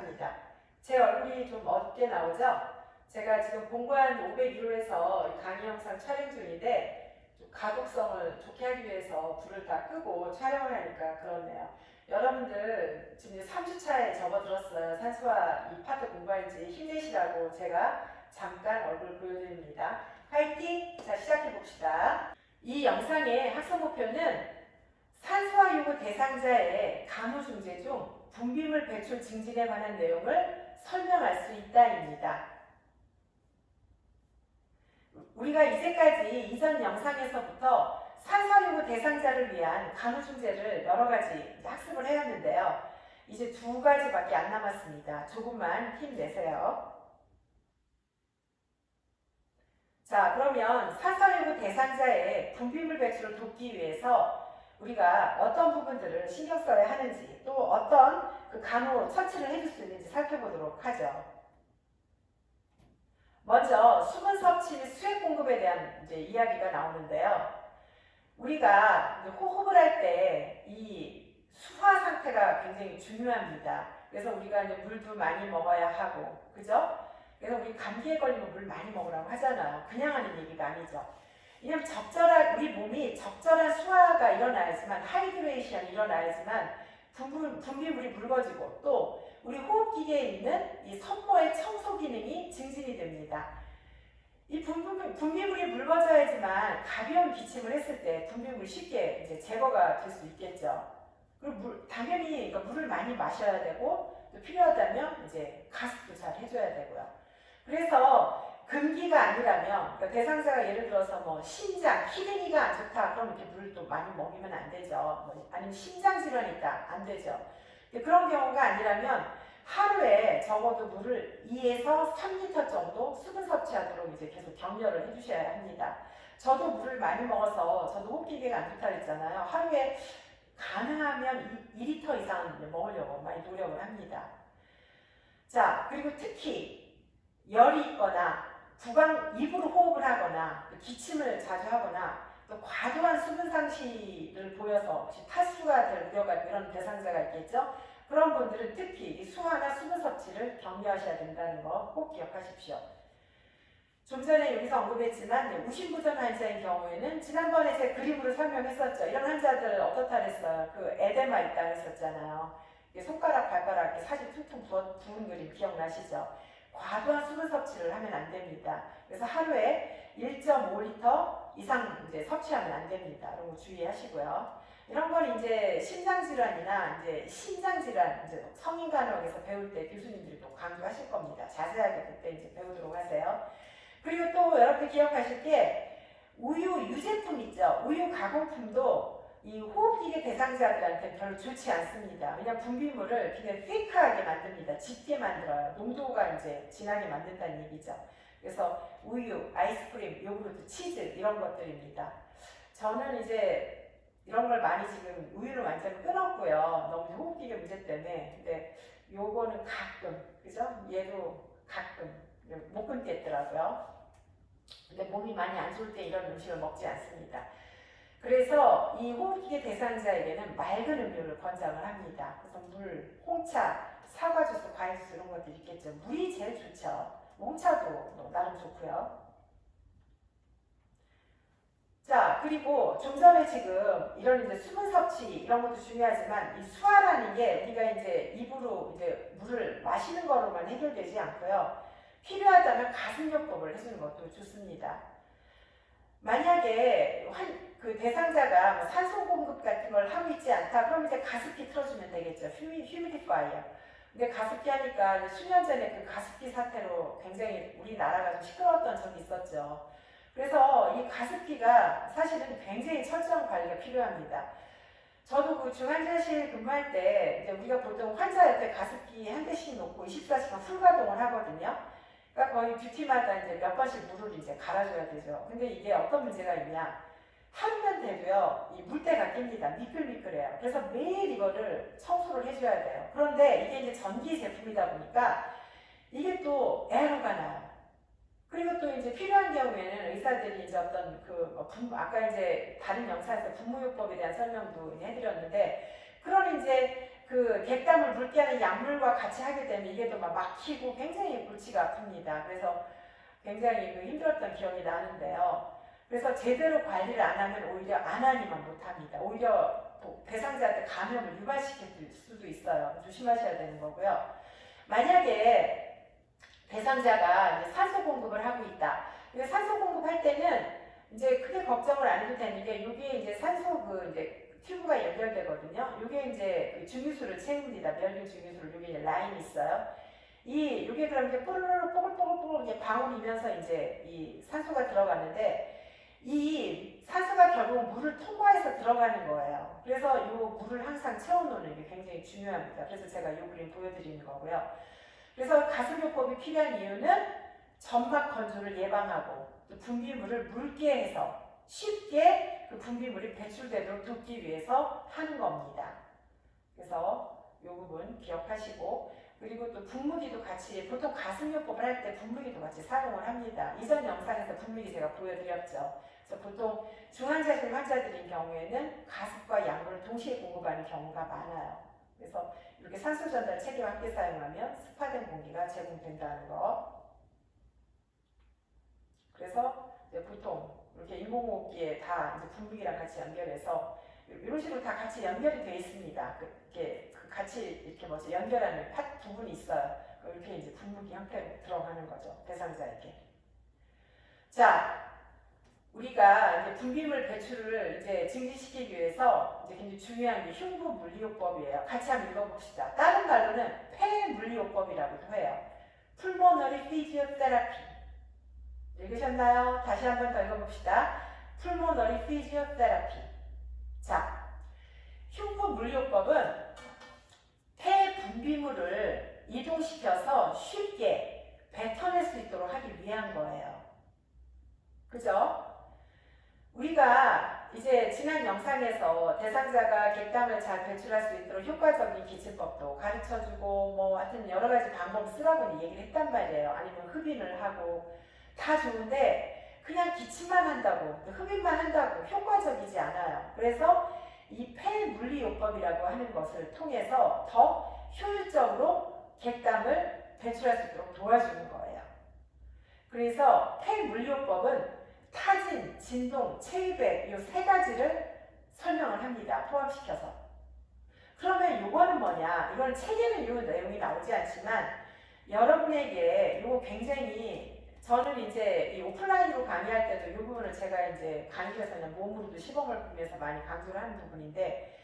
시작합니다. 제 얼굴이 좀 어둡게 나오죠? 제가 지금 본관 501호에서 강의 영상 촬영 중인데 좀 가독성을 좋게 하기 위해서 불을 다 끄고 촬영을 하니까 그렇네요. 여러분들 지금 이제 3주차에 접어들었어요. 산수화 이 파트 공부할지 힘내시라고 제가 잠깐 얼굴 보여드립니다. 화이팅! 자, 시작해 봅시다. 이 영상의 학습 목표는 산소화 요구 대상자의 간호중재 중 분비물 배출 증진에 관한 내용을 설명할 수 있다입니다. 우리가 이제까지 이전 영상에서부터 산소화 요구 대상자를 위한 간호중재를 여러 가지 학습을 해왔는데요. 이제 2가지밖에 안 남았습니다. 조금만 힘내세요. 자, 그러면 산소화 요구 대상자의 분비물 배출을 돕기 위해서 우리가 어떤 부분들을 신경 써야 하는지 또 어떤 그 간호 처치를 해줄 수 있는지 살펴보도록 하죠. 먼저 수분 섭취 및 수액 공급에 대한 이제 이야기가 나오는데요. 우리가 호흡을 할 때 이 수화 상태가 굉장히 중요합니다. 그래서 우리가 이제 물도 많이 먹어야 하고, 그죠? 그래서 우리 감기에 걸리면 물 많이 먹으라고 하잖아요. 그냥 하는 얘기가 아니죠. 왜냐면 우리 몸이 적절한 수화가 일어나야지만, 하이드레이션이 일어나야지만 분비물이 묽어지고 또 우리 호흡기계에 있는 이 섬모의 청소 기능이 증진이 됩니다. 이 분비물이 묽어져야지만 가벼운 기침을 했을 때 분비물이 쉽게 이제 제거가 될 수 있겠죠. 그리고 당연히 그러니까 물을 많이 마셔야 되고 또 필요하다면 이제 가습도 잘 해줘야 되고요. 그래서 금기가 아니라면 그러니까 대상자가 예를 들어서 뭐 심장, 키드니가 안 좋다 그럼 이렇게 물을 또 많이 먹이면 안 되죠. 아니면 심장 질환이 있다 안 되죠. 그런 경우가 아니라면 하루에 적어도 물을 2에서 3리터 정도 수분 섭취하도록 이제 계속 격려를 해주셔야 합니다. 저도 물을 많이 먹어서 저도 호흡기계가 안 좋다 그랬잖아요. 하루에 가능하면 2리터 이상 먹으려고 많이 노력을 합니다. 자, 그리고 특히 열이 있거나 입으로 호흡을 하거나 기침을 자주 하거나 또 과도한 수분 상실을 보여서 탈수가 될 우려가 이런 대상자가 있겠죠. 그런 분들은 특히 이 수화나 수분 섭취를 격려하셔야 된다는 거 꼭 기억하십시오. 좀 전에 여기서 언급했지만 우심부전 환자인 경우에는 지난번에 제 그림으로 설명했었죠. 이런 환자들 어떻다 그랬어요. 그 에데마 있다 그랬었잖아요. 손가락, 발가락 사진 퉁퉁 부은 그림 기억나시죠? 과도한 수분 섭취를 하면 안 됩니다. 그래서 하루에 1.5리터 이상 이제 섭취하면 안 됩니다. 이런 거 주의하시고요. 이런 걸 이제 심장질환이나 이제 신장질환, 이제 성인간호학에서 배울 때 교수님들이 또 강조하실 겁니다. 자세하게 그때 이제 배우도록 하세요. 그리고 또 여러분들 기억하실 게 우유 유제품 있죠. 우유 가공품도 이 호흡기계 대상자들한테 별로 좋지 않습니다. 왜냐하면 분비물을 굉장히 thick하게 만듭니다. 짙게 만들어요. 농도가 이제 진하게 만든다는 얘기죠. 그래서 우유, 아이스크림, 요구르트, 치즈 이런 것들입니다. 저는 이제 이런 걸 많이 지금 우유를 완전히 끊었고요. 너무 호흡기계 문제 때문에. 근데 요거는 가끔, 그죠? 얘도 가끔 못 끊겠더라고요. 근데 몸이 많이 안 좋을 때 이런 음식을 먹지 않습니다. 그래서 이 호흡기계 대상자에게는 맑은 음료를 권장을 합니다. 그래서 물, 홍차, 사과주스, 과일주스 이런 것들이 있겠죠. 물이 제일 좋죠. 홍차도 나름 좋고요. 자, 그리고 좀 전에 지금 이런 이제 수분 섭취 이런 것도 중요하지만 이 수화라는 게 우리가 이제 입으로 이제 물을 마시는 거로만 해결되지 않고요. 필요하다면 가슴요법을 해주는 것도 좋습니다. 만약에 그 대상자가 뭐 산소 공급 같은 걸 하고 있지 않다, 그럼 이제 가습기 틀어주면 되겠죠. 휴미디파이어. 근데 가습기 하니까 수년 전에 그 가습기 사태로 굉장히 우리나라가 좀 시끄러웠던 적이 있었죠. 그래서 이 가습기가 사실은 굉장히 철저한 관리가 필요합니다. 저도 그 중환자실 근무할 때 이제 우리가 보통 환자 옆에 가습기 한 대씩 놓고 24시간 풀 가동을 하거든요. 그러니까 거의 뷰티마다 이제 몇 번씩 물을 이제 갈아줘야 되죠. 근데 이게 어떤 문제가 있냐? 하루만 돼도요, 이 물때가 낍니다. 미끌미끌해요. 그래서 매일 이거를 청소를 해줘야 돼요. 그런데 이게 이제 전기 제품이다 보니까 이게 또 에러가 나요. 그리고 또 이제 필요한 경우에는 의사들이 이제 어떤 아까 이제 다른 영상에서 분무요법에 대한 설명도 해드렸는데, 그런 이제 그 객담을 묽게 하는 약물과 같이 하게 되면 이게 또 막 막히고 굉장히 골치가 아픕니다. 그래서 굉장히 그 힘들었던 기억이 나는데요. 그래서 제대로 관리를 안 하면 오히려 안 하니만 못합니다. 오히려 대상자한테 감염을 유발시킬 수도 있어요. 조심하셔야 되는 거고요. 만약에 대상자가 이제 산소 공급을 하고 있다. 산소 공급할 때는 이제 크게 걱정을 안 해도 되는 게 이게 이제 산소 그 이제 튜브가 연결되거든요. 이게 이제 그 중유수를 채웁니다. 멸균 중유수를 이게 라인이 있어요. 이게 그럼 이제 뽀르르 뽀글뽀글 이제 방울이면서 이제 이 산소가 들어가는데 이 산소가 결국 물을 통과해서 들어가는 거예요. 그래서 이 물을 항상 채워놓는 게 굉장히 중요합니다. 그래서 제가 이 그림 보여드리는 거고요. 그래서 가습요법이 필요한 이유는 점막 건조를 예방하고 또 분비물을 묽게 해서 쉽게 그 분비물이 배출되도록 돕기 위해서 하는 겁니다. 그래서 이 부분 기억하시고, 그리고 또 분무기도 같이, 보통 가습요법을 할 때 분무기도 같이 사용을 합니다. 이전 영상에서 분무기 제가 보여드렸죠. 그래서 보통 중환자실 환자들인 경우에는 가습과 약물을 동시에 공급하는 경우가 많아요. 그래서 이렇게 산소 전달 체계와 함께 사용하면 습화된 공기가 제공된다는 거. 그래서 이제 보통 이렇게 인공호흡기에 다 이제 분무기랑 같이 연결해서 이런 식으로 다 같이 연결이 되어 있습니다. 이렇게 같이 이렇게 뭐지 연결하는 부분이 있어요. 이렇게 이제 분무기 형태로 들어가는 거죠. 대상자에게. 자, 우리가 이제 분비물 배출을 이제 증진시키기 위해서 이제 굉장히 중요한 게 흉부 물리요법이에요. 같이 한번 읽어봅시다. 다른 말로는 폐 물리요법이라고도 해요. Pulmonary Physiotherapy. 읽으셨나요? 다시 한번 더 읽어봅시다. Pulmonary Physiotherapy. 자, 흉부 물리요법은 폐 분비물을 이동시켜서 쉽게 뱉어낼 수 있도록 하기 위한 거예요. 그죠? 우리가 이제 지난 영상에서 대상자가 객담을 잘 배출할 수 있도록 효과적인 기침법도 가르쳐주고 뭐 하여튼 여러 가지 방법 쓰라고 얘기를 했단 말이에요. 아니면 흡인을 하고 다 좋은데 그냥 기침만 한다고 흡인만 한다고 효과적이지 않아요. 그래서 이 폐 물리요법이라고 하는 것을 통해서 더 효율적으로 객담을 배출할 수 있도록 도와주는 거예요. 그래서 폐 물리요법은 타진, 진동, 체위백 이 세 가지를 설명을 합니다. 포함시켜서. 그러면 이거는 뭐냐? 이건 책에는 이 내용이 나오지 않지만 여러분에게 이거 굉장히 저는 이제 이 오프라인으로 강의할 때도 이 부분을 제가 이제 강의에서 그냥 몸으로도 시범을 보면서 많이 강조를 하는 부분인데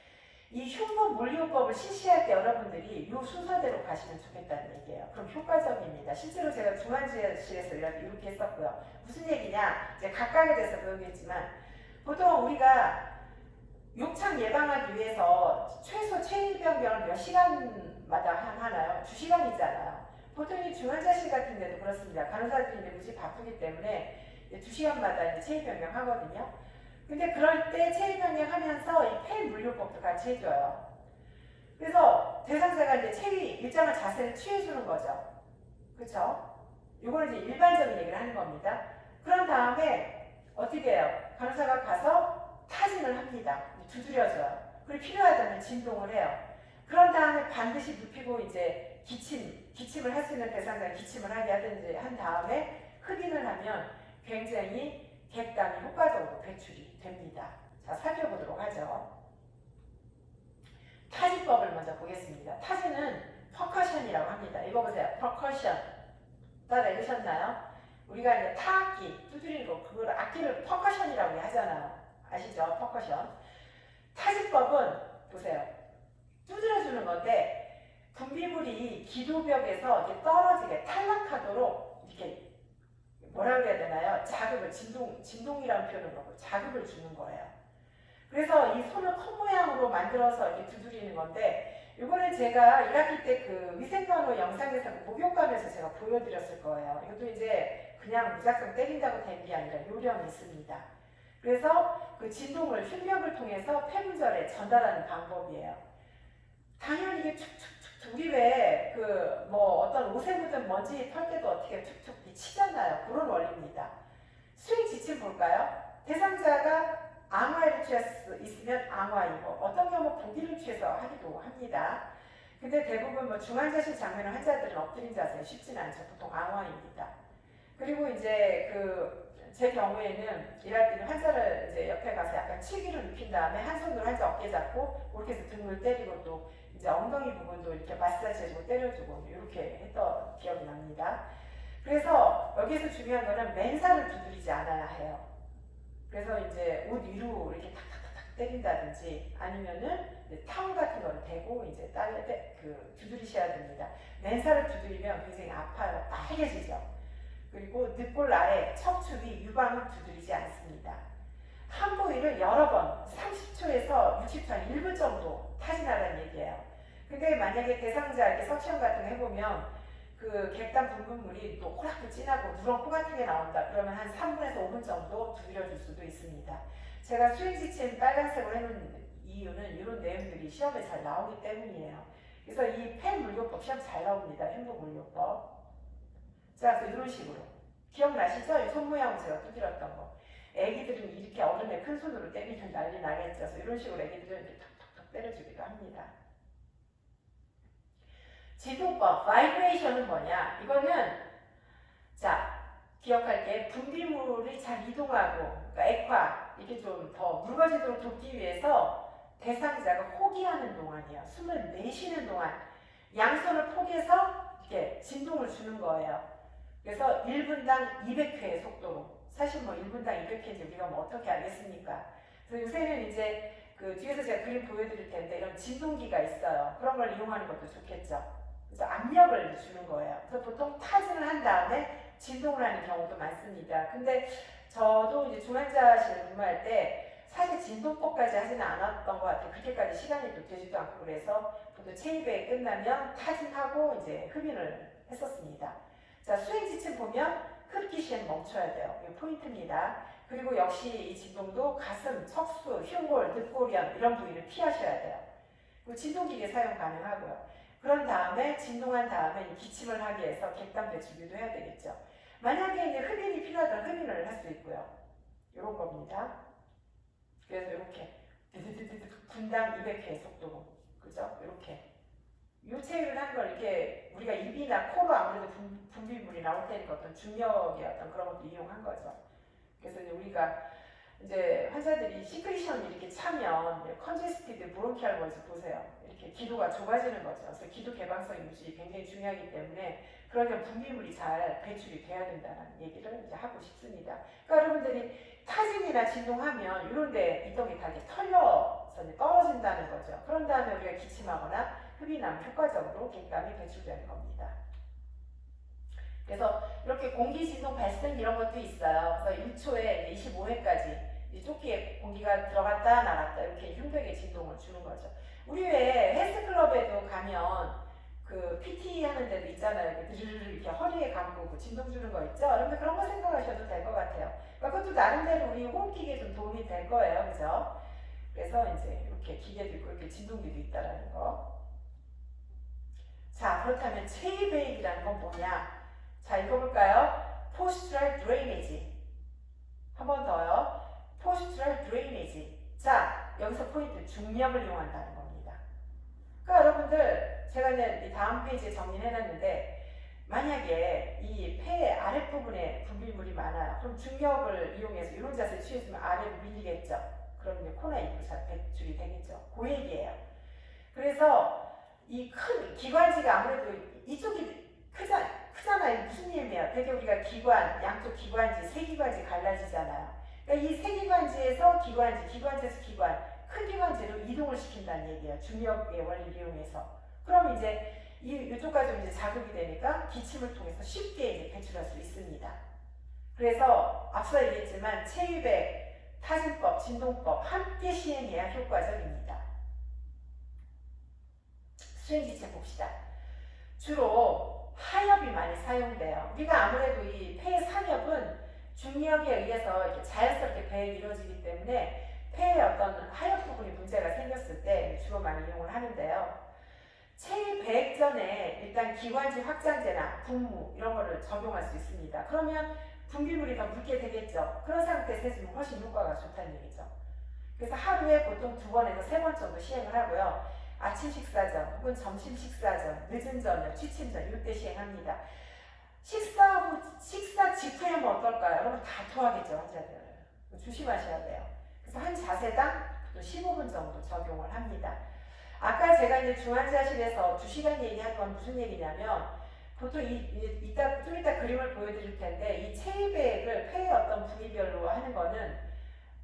이 흉부 물리요법을 실시할 때 여러분들이 이 순서대로 가시면 좋겠다는 얘기예요. 그럼 효과적입니다. 실제로 제가 중환자실에서 이렇게 했었고요. 무슨 얘기냐? 이제 각각에 대해서 배우겠지만 보통 우리가 욕창 예방하기 위해서 최소 체위변경을 몇 시간마다 하나요? 2시간이잖아요. 보통 이 중환자실 같은 데도 그렇습니다. 간호사들이 이제 무지 바쁘기 때문에 2시간마다 이제 체위변경 하거든요. 근데 그럴 때 체위변경 하면서 이 폐 물리요법도 같이 해줘요. 그래서 대상자가 이제 일정한 자세를 취해주는 거죠. 그쵸? 이걸 이제 일반적인 얘기를 하는 겁니다. 그런 다음에 어떻게 해요? 간호사가 가서 타진을 합니다. 두드려줘요. 그리고 필요하다면 진동을 해요. 그런 다음에 반드시 눕히고 이제 기침을 할 수 있는 대상자가 기침을 하게 하든지 한 다음에 흡인을 하면 굉장히 객담이 효과적으로 배출이 됩니다. 자, 살펴보도록 하죠. 타진법을 먼저 보겠습니다. 타진은 퍼커션이라고 합니다. 읽어보세요. 퍼커션. 다 읽으셨나요? 우리가 이제 타악기, 두드리는 거, 그걸 악기를 퍼커션이라고 하잖아요. 아시죠? 퍼커션. 타진법은 보세요. 두드려주는 건데 분비물이 기도벽에서 이렇게 떨어지게 탈락하도록 이렇게 뭐라 그래야 되나요? 자극을, 진동이라는 표현을 하고 자극을 주는 거예요. 그래서 이 손을 컵 모양으로 만들어서 이렇게 두드리는 건데 이거는 제가 1학기 때 그 위생간호 영상에서 목욕감에서 제가 보여드렸을 거예요. 이것도 이제 그냥 무작정 때린다고 된 게 아니라 요령이 있습니다. 그래서 그 진동을 흉벽을 통해서 폐분절에 전달하는 방법이에요. 당연히 이게 툭툭툭 우리 왜 그 뭐 어떤 옷에 묻은 먼지 털 때도 어떻게 툭툭 치잖아요. 그런 원리입니다. 수행 지침 볼까요? 대상자가 암화를 취할 수 있으면 암화이고 어떤 경우 보기를 취해서 하기도 합니다. 근데 대부분 뭐 중환자실 장면을 환자들은 엎드린 자세 쉽지는 않죠. 보통 앙화입니다. 그리고 이제 제 경우에는 일할 때는 환자를 이제 옆에 가서 약간 치기를 눕힌 다음에 한 손으로 환자 어깨 잡고 이렇게 해서 등을 때리고 또 이제 엉덩이 부분도 이렇게 마사지 해주고 때려주고 이렇게 했던 기억이 납니다. 그래서 여기서 중요한 거는 맨살을 두드리지 않아야 해요. 그래서 이제 옷 위로 이렇게 탁탁탁 때린다든지 아니면은 타올 같은 거를 대고 이제 두드리셔야 됩니다. 맨살을 두드리면 굉장히 아파요. 빨개지죠. 그리고 늑골 아래 척추 위 유방은 두드리지 않습니다. 한 부위를 여러 번 30초에서 60초 한 1분 정도 타진하라는 얘기예요. 근데 만약에 대상자 이렇게 석션 같은 거 해보면 그 객단 분분물이 또 호락도 진하고 누런 코 같은 게 나온다. 그러면 한 3분에서 5분 정도 두드려줄 수도 있습니다. 제가 수행지침 빨간색으로 해놓은 이유는 이런 내용들이 시험에 잘 나오기 때문이에요. 그래서 이 펜 물교법 시험 잘 나옵니다. 행복 물교법. 자, 그래서 이런 식으로. 기억나시죠? 이 손 모양으로 제가 두드렸던 거. 애기들은 이렇게 어른의 큰 손으로 때리면 난리 나겠죠. 그래서 이런 식으로 애기들은 이렇게 톡톡톡 때려주기도 합니다. 지도법, 바이브레이션은 뭐냐? 이거는, 자, 기억할 게 분비물이 잘 이동하고, 그러니까 액화, 이렇게 좀 더 묽어지도록 돕기 위해서 대상자가 호기하는 동안이에요. 숨을 내쉬는 동안 양손을 포개서 이렇게 진동을 주는 거예요. 그래서 1분당 200회의 속도로. 사실 뭐 1분당 200회인지 우리가 뭐 어떻게 알겠습니까? 그래서 요새는 이제 뒤에서 제가 그림 보여드릴 텐데 이런 진동기가 있어요. 그런 걸 이용하는 것도 좋겠죠. 그래서 압력을 주는 거예요. 그래서 보통 타진을 한 다음에 진동을 하는 경우도 많습니다. 근데 저도 이제 중환자실 근무할 때 사실 진동법까지 하지는 않았던 것 같아요. 그렇게까지 시간이 또 되지도 않고 그래서 보통 체입에 끝나면 타진하고 이제 흡인을 했었습니다. 자, 수행지침 보면 흡기 시엔 멈춰야 돼요. 이게 포인트입니다. 그리고 역시 이 진동도 가슴, 척수, 흉골, 늑골이형 이런 부위를 피하셔야 돼요. 그리고 진동기계 사용 가능하고요. 그런 다음에 진동한 다음에 기침을 하기 위해서 객단 배출기도 해야 되겠죠. 만약에 이제 흡인이 필요하다면 흡인을 할 수 있고요. 이런 겁니다. 그래서 이렇게 분당 200회 속도로, 그죠? 이렇게. 유체를 한 걸 이렇게 우리가 입이나 코로 아무래도 분비물이 나올 테니까 어떤 중력의 어떤 그런 것도 이용한 거죠. 그래서 이제 우리가 이제 환자들이 시크리션이 이렇게 차면 컨제스티드 브론키얼 벌즈 보세요. 이렇게 기도가 좁아지는 거죠. 그래서 기도 개방성 유지 굉장히 중요하기 때문에 그러면 분비물이 잘 배출이 돼야 된다는 얘기를 이제 하고 싶습니다. 그러니까 여러분들이 타진이나 진동하면 이런데 이동이 다 이렇게 털려서 이제 떨어진다는 거죠. 그런 다음에 우리가 기침하거나 흡인하면 효과적으로 객감이 배출되는 겁니다. 그래서 이렇게 공기 진동 발생 이런 것도 있어요. 그래서 1초에 25회까지 조끼에 공기가 들어갔다 나갔다 이렇게 흉벽에 진동을 주는 거죠. 우리 왜 헬스클럽에도 가면 그 PT 하는 데도 있잖아요. 드르르 이렇게 허리에 감고 그 진동 주는 거 있죠. 여러분들 그런 거 생각하셔도 될 것 같아요. 그러니까 그것도 나름대로 우리 호흡기계에 좀 도움이 될 거예요. 그죠? 그래서 이제 이렇게 기계도 있고 이렇게 진동기도 있다라는 거. 자, 그렇다면 체이베이라는 건 뭐냐? 자, 읽어볼까요? Postural Drainage. 한 번 더요. Postural Drainage. 자, 여기서 포인트 중력을 이용한다는 겁니다. 그러니까 여러분들 제가 이제 다음 페이지에 정리해놨는데 만약에 이 폐 아랫부분에 분비물이 많아요. 그럼 중력을 이용해서 이런 자세를 취했으면 아래로 밀리겠죠. 그럼 이제 코나 입으로 잘 배출이 되겠죠. 그 얘기예요. 그래서 이 큰 기관지가 아무래도 이쪽이 크잖아요. 무슨 의미야? 되게 우리가 기관, 양쪽 기관지, 세 기관지 갈라지잖아요. 그러니까 이 세 기관지에서 기관지에서 기관, 큰 기관지로 이동을 시킨다는 얘기예요. 중력의 원리를 이용해서. 그럼 이제 이쪽까지 이제 자극이 되니까 기침을 통해서 쉽게 이제 배출할 수 있습니다. 그래서 앞서 얘기했지만 체위백, 타진법, 진동법 함께 시행해야 효과적입니다. 수행지침 봅시다. 주로 하엽이 많이 사용돼요. 우리가 아무래도 이 폐의 산엽은 중력에 의해서 이렇게 자연스럽게 배에 이루어지기 때문에 폐에 어떤 하엽 부분이 문제가 생겼을 때 주로 많이 이용을 하는데요. 체위 배액 전에 일단 기관지 확장제나 분무 이런 거를 적용할 수 있습니다. 그러면 분비물이 더 묽게 되겠죠. 그런 상태에서 해주면 훨씬 효과가 좋다는 얘기죠. 그래서 하루에 보통 2번에서 3번 정도 시행을 하고요. 아침 식사 전 혹은 점심 식사 전, 늦은 저녁, 취침 전 이때 시행합니다. 식사 후, 식사 직후에 하면 어떨까요? 여러분 다 토하겠죠, 환자들. 조심하셔야 돼요. 그래서 한 자세당 또 15분 정도 적용을 합니다. 아까 제가 이제 중환자실에서 2시간 얘기한 건 무슨 얘기냐면 보통 좀 이따 그림을 보여드릴 텐데 이 체이백을 폐의 어떤 부위별로 하는 거는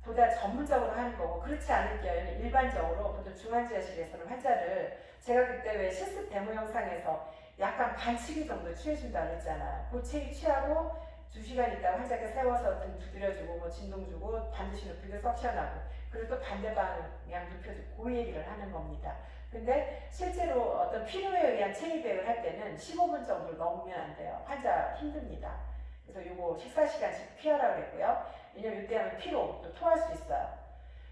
보다 전문적으로 하는 거고 그렇지 않을 경우에는 일반적으로 보통 중환자실에서는 환자를 제가 그때 왜 실습 데모 영상에서 약간 반치기 정도 취해준다고 했잖아요. 그 체위 취하고 2시간 있다가 환자께 세워서 등 두드려주고 뭐 진동 주고 반드시 눕히고 석션하고 그리고 또 반대 방향 눕혀주고 그 얘기를 하는 겁니다. 근데 실제로 어떤 필요에 의한 체위백을 할 때는 15분 정도를 넘으면 안 돼요. 환자 힘듭니다. 그래서 요거 식사 시간씩 피하라고 그랬고요. 왜냐면 이때 하면 피로 또 토할 수 있어요.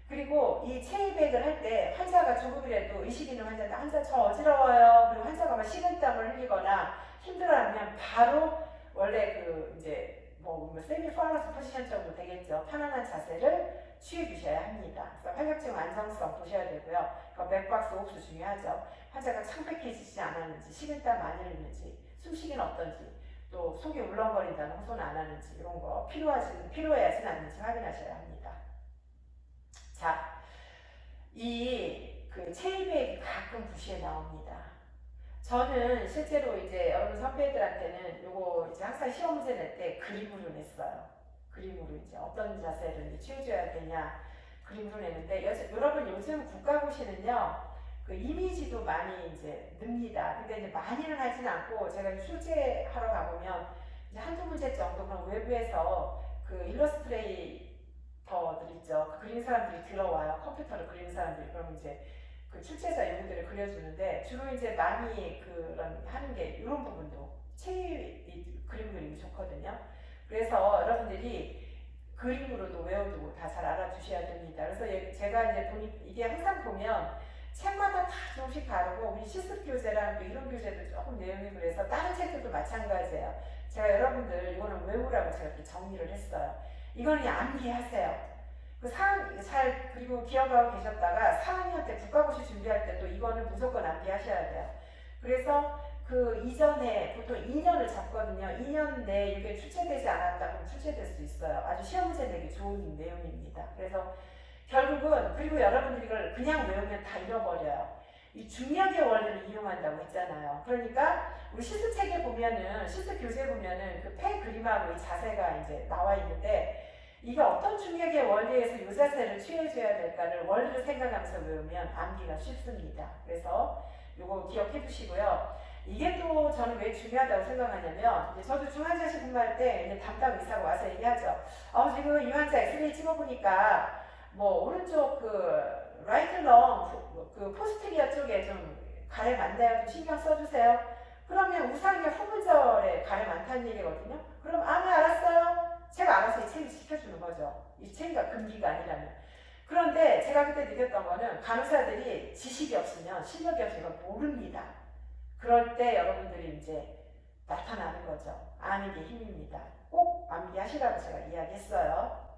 그리고 이 체위백을 할 때 환자가 조금이라도 의식 있는 환자인데 환자 저 어지러워요. 그리고 환자가 막 식은땀을 흘리거나 힘들어하면 바로 원래 그 이제 뭐 세미 팔러스 포지션 정도 되겠죠. 편안한 자세를 취해 주셔야 합니다. 그래서 활격증 안정성 보셔야 되고요. 맥박스 호흡도 중요하죠. 환자가 창백해지지 않았는지, 식은땀 많이 흘리는지, 숨쉬기는 어떤지, 또 속이 울렁거린다는 호소는 안 하는지 이런 거 필요해하진 않는지 확인하셔야 합니다. 자, 그 체이백이 가끔 부시에 나옵니다. 저는 실제로 이제 여러분 선배들한테는 요거 이제 항상 시험 문제 낼 때 그림으로 냈어요. 그림으로 이제 어떤 자세를 취해줘야 되냐 그림으로 내는데 여러분 요즘 국가고시는요 그 이미지도 많이 이제 늡니다. 근데 이제 많이는 하진 않고 제가 출제하러 가보면 이제 한두 문제 정도 그런 외부에서 그 일러스트레이터들 있죠. 그 그리는 사람들이 들어와요. 컴퓨터로 그리는 사람들이. 그럼 이제 그 출제자 요구들을 그려주는데 주로 이제 많이 그런 하는 게 이런 부분도 그림 그리기 좋거든요. 그래서 여러분들이 그림으로도 외워두고 다 잘 알아두셔야 됩니다. 그래서 제가 이제 이게 항상 보면 책마다 다 조금씩 다르고 우리 실습 교재랑 또 이론 교재도 조금 내용이 그래서 다른 책들도 마찬가지예요. 제가 여러분들 이거는 외우라고 제가 이렇게 정리를 했어요. 이거는 암기하세요. 그리고 기억하고 계셨다가 4학년 때 국가고시 준비할 때도 이거는 무조건 암기하셔야 돼요. 그래서 그 이전에 보통 2년을 잡거든요. 2년 내에 이게 출제되지 않았다 그러면 출제될 수 있어요. 아주 시험 문제 내기 좋은 내용입니다. 그래서 결국은 그리고 여러분들이 이걸 그냥 외우면 다 잃어버려요. 이 중력의 원리를 이용한다고 했잖아요. 그러니까 우리 실습책에 보면은 실습 교재에 보면은 그 폐 그림하고 이 자세가 이제 나와 있는데 이게 어떤 중력의 원리에서 이 자세를 취해줘야 될까를 원리를 생각하면서 외우면 암기가 쉽습니다. 그래서 이거 기억해 두시고요. 이게 또 저는 왜 중요하다고 생각하냐면 이제 저도 중환자실 근무할 때 이제 담당 의사가 와서 얘기하죠. 지금 이 환자 엑스레이 찍어보니까 뭐 오른쪽 그 라이트 렁그 포스티리어 쪽에 좀 가래 많네요. 좀 신경 써주세요. 그러면 우상의 후분절에 가래 많다는 얘기거든요. 그럼 네 알았어요. 제가 알아서 이 체위 시켜주는 거죠. 이 체위가 금기가 아니라면. 그런데 제가 그때 느꼈던 거는 간호사들이 지식이 없으면 실력이 없으면 모릅니다. 그럴 때 여러분들이 이제 나타나는 거죠. 아는 게 힘입니다. 꼭 암기하시라고 제가 이야기했어요.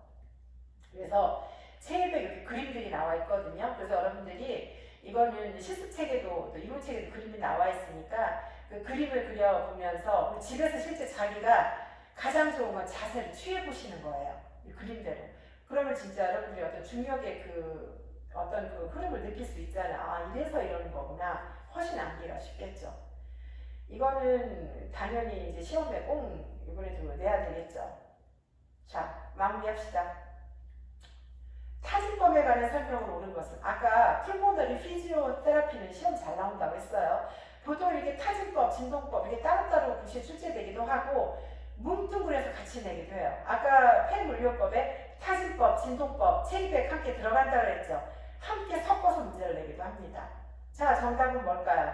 그래서 체위에 이렇게 그림들이 나와 있거든요. 그래서 여러분들이 이거는 실습책에도 또 이론책에도 그림이 나와 있으니까 그 그림을 그려보면서 집에서 실제 자기가 가장 좋은 건 자세를 취해 보시는 거예요. 이 그림대로. 그러면 진짜 여러분들이 어떤 중력의 어떤 그 흐름을 느낄 수 있잖아요. 이래서 이러는 거구나. 훨씬 암기가 쉽겠죠. 이거는 당연히 이제 시험에 꼭 이번에도 내야 되겠죠. 자, 마무리합시다. 타진법에 관한 설명을 오는 것은 아까 풀모너리 피지오테라피는 시험 잘 나온다고 했어요. 보통 이렇게 타진법, 진동법 이렇게 따로따로 구시에 출제되기도 하고 뭉뚱그려서 같이 내기도 해요. 아까 폐물리호법에 타진법, 진동법, 체위백 함께 들어간다고 했죠. 함께 섞어서 문제를 내기도 합니다. 자, 정답은 뭘까요?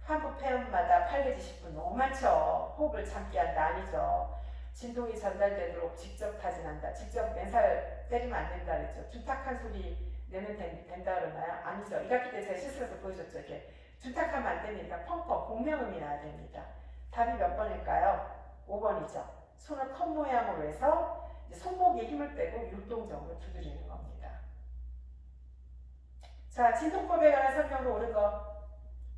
환부 폐음마다 8내지 10분 너무 많죠. 호흡을 참게 한다 아니죠. 진동이 전달되도록 직접 타진한다. 직접 맨살 때리면 안 된다 그랬죠. 두탁한 소리 내면 된다 그러나요? 아니죠. 1학기 때 제가 실습해서 보여줬죠. 이렇게 두탁하면 안 됩니다. 펑펑 공명음이 나야 됩니다. 답이 몇 번일까요? 5번이죠. 손을 컵 모양으로 해서 이제 손목에 힘을 빼고 율동적으로 두드리는 겁니다. 자, 진동법에 관한 설명으로 옳은 거.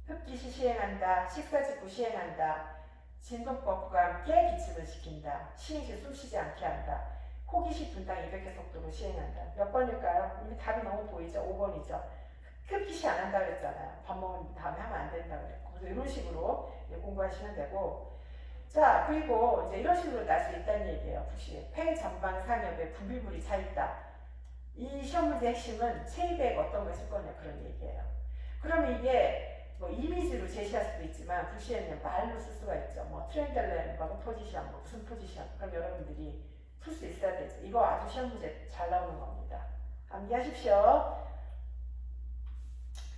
흡기시 시행한다. 식사 직후 시행한다. 진동법과 함께 기침을 시킨다. 시행시 숨쉬지 않게 한다. 호기시 분당 200회 속도로 시행한다. 몇 번일까요? 이미 답이 너무 보이죠? 5번이죠. 흡기시 안 한다 그랬잖아요. 밥 먹은 다음에 하면 안 된다 그랬고. 그래서 이런 식으로 공부하시면 되고. 자, 그리고 이제 이런 식으로 날 수 있다는 얘기예요. 부시. 폐 전방 상엽에 분비물이 차 있다. 이 시험 문제 핵심은 체이백 어떤 걸 쓸 거냐 그런 얘기예요. 그러면 이게 뭐 이미지로 제시할 수도 있지만 부시에는 말로 쓸 수가 있죠. 뭐 트렌들렌, 뭐 포지션, 뭐 무슨 포지션. 그럼 여러분들이 풀 수 있어야 되죠. 이거 아주 시험 문제 잘 나오는 겁니다. 암기하십시오.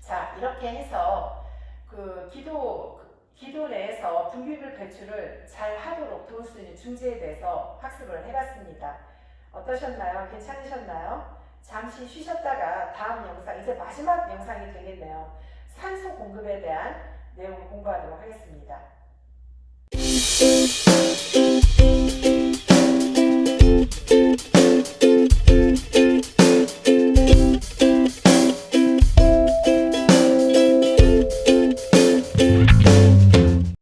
자, 이렇게 해서 그 기도 내에서 분비물 배출을 잘 하도록 도울 수 있는 중재에 대해서 학습을 해봤습니다. 어떠셨나요? 괜찮으셨나요? 잠시 쉬셨다가 다음 영상, 이제 마지막 영상이 되겠네요. 산소 공급에 대한 내용을 공부하도록 하겠습니다.